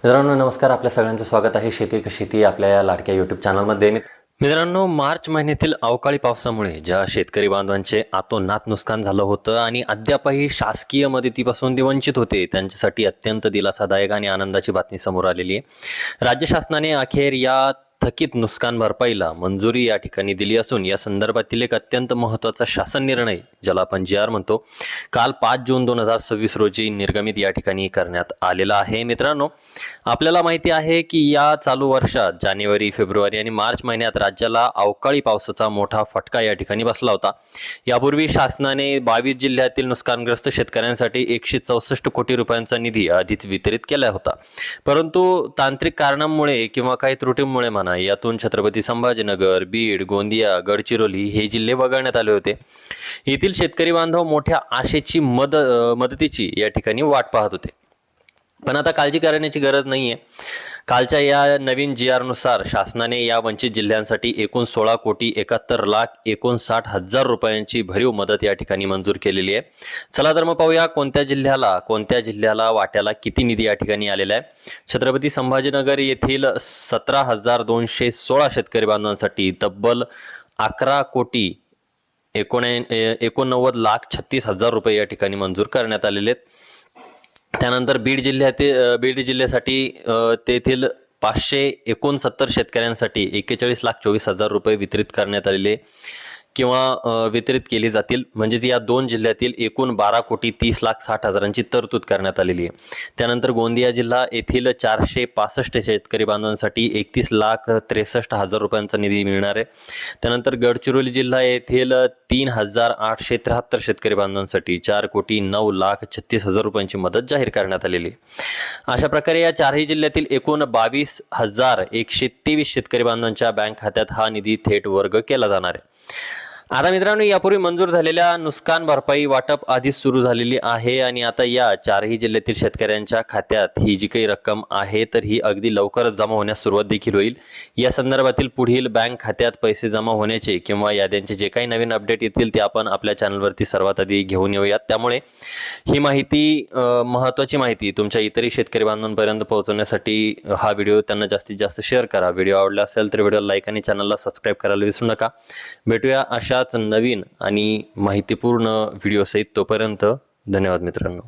मित्रांनो नमस्कार, आपल्या सगळ्यांचं स्वागत आहे शेती कशी ती आपल्या या लाडक्या यूट्यूब चॅनलमध्ये। मित्रांनो, मार्च महिन्यातील अवकाळी पावसामुळे ज्या शेतकरी बांधवांचे अतोनात नुकसान झालं होतं आणि अद्यापही शासकीय मदतीपासून ते वंचित होते, त्यांच्यासाठी अत्यंत दिलासादायक आणि आनंदाची बातमी समोर आलेली आहे। राज्य शासनाने अखेर या थकीत नुकसान भरपाईला मंजुरी या ठिकाणी दिली असून या संदर्भातील एक अत्यंत महत्त्वाचा शासन निर्णय, ज्याला आपण GR म्हणतो, काल 5 जून 2026 रोजी निर्गमित या ठिकाणी करण्यात आलेला आहे। मित्रांनो, आपल्याला माहिती आहे की या चालू वर्षात जानेवारी, फेब्रुवारी आणि मार्च महिन्यात राज्याला अवकाळी पावसाचा मोठा फटका या ठिकाणी बसला होता। यापूर्वी शासनाने 22 जिल्ह्यातील नुकसानग्रस्त शेतकऱ्यांसाठी 164 कोटी रुपयांचा निधी आधीच वितरित केला होता, परंतु तांत्रिक कारणांमुळे किंवा काही त्रुटींमुळे यातून छत्रपती संभाजीनगर, बीड, गोंदिया, गडचिरोली हे जिल्हे वगळण्यात आले होते। येथील शेतकरी बांधव मोठ्या आशेची मदतीची या ठिकाणी वाट पाहत होते, पण आता काळजी करण्याची गरज नाहीये। कालच्या या नवीन GR नुसार शासनाने या वंचित जिल्ह्यांसाठी एकूण 16,71,59,000 रुपयांची भरीव मदत या ठिकाणी मंजूर केलेली आहे। चला तर मग पाहूया कोणत्या जिल्ह्याला वाट्याला किती निधी या ठिकाणी आलेला आहे। छत्रपती संभाजीनगर येथील 17,216 शेतकरी बांधवांसाठी तब्बल 11,89,36,000 रुपये या ठिकाणी मंजूर करण्यात आलेले आहेत। त्यानंतर बीड जिल्ह्यासाठी तेथील 569 शेतकऱ्यांसाठी 41,24,000 रुपये वितरित करण्यात आलेले किंवा वितरित केली जातील, म्हणजेच या दोन जिल्ह्यातील एकूण 12,30,60,000ची तरतूद करण्यात आलेली आहे। त्यानंतर गोंदिया जिल्हा येथील 465 शेतकरी बांधवांसाठी 31,63,000 रुपयांचा निधी मिळणार आहे। त्यानंतर गडचिरोली जिल्हा येथील 3,873 शेतकरी बांधवांसाठी 4,09,36,000 रुपयांची मदत जाहीर करण्यात आलेली आहे। अशा प्रकारे या चारही जिल्ह्यातील एकूण 22,123 शेतकरी बांधवांच्या बँक खात्यात हा निधी थेट वर्ग केला जाणार आहे। आता मित्रांनो, यापूर्वी मंजूर झालेल्या नुकसान भरपाई वाटप आधीच सुरू झालेली आहे आणि आता या चारही जिल्ह्यातील शेतकऱ्यांच्या खात्यात ही जी काही रक्कम आहे तर ही अगदी लवकरच जमा होण्यास सुरुवात देखील होईल। या संदर्भातील पुढील बँक खात्यात पैसे जमा होण्याचे किंवा याद्यांचे जे काही नवीन अपडेट येतील ते आपण आपल्या चॅनलवरती सर्वात आधी घेऊन येऊयात। त्यामुळे ही माहिती, महत्त्वाची माहिती तुमच्या इतरही शेतकरी बांधवांपर्यंत पोहोचवण्यासाठी हा व्हिडिओ त्यांना जास्तीत जास्त शेअर करा। व्हिडिओ आवडला असेल तर व्हिडिओला लाईक आणि चॅनलला सबस्क्राईब करायला विसरू नका। भेटूया अशाच नवीन आणि माहितीपूर्ण व्हिडिओ सहित, तोपर्यंत धन्यवाद मित्रांनो।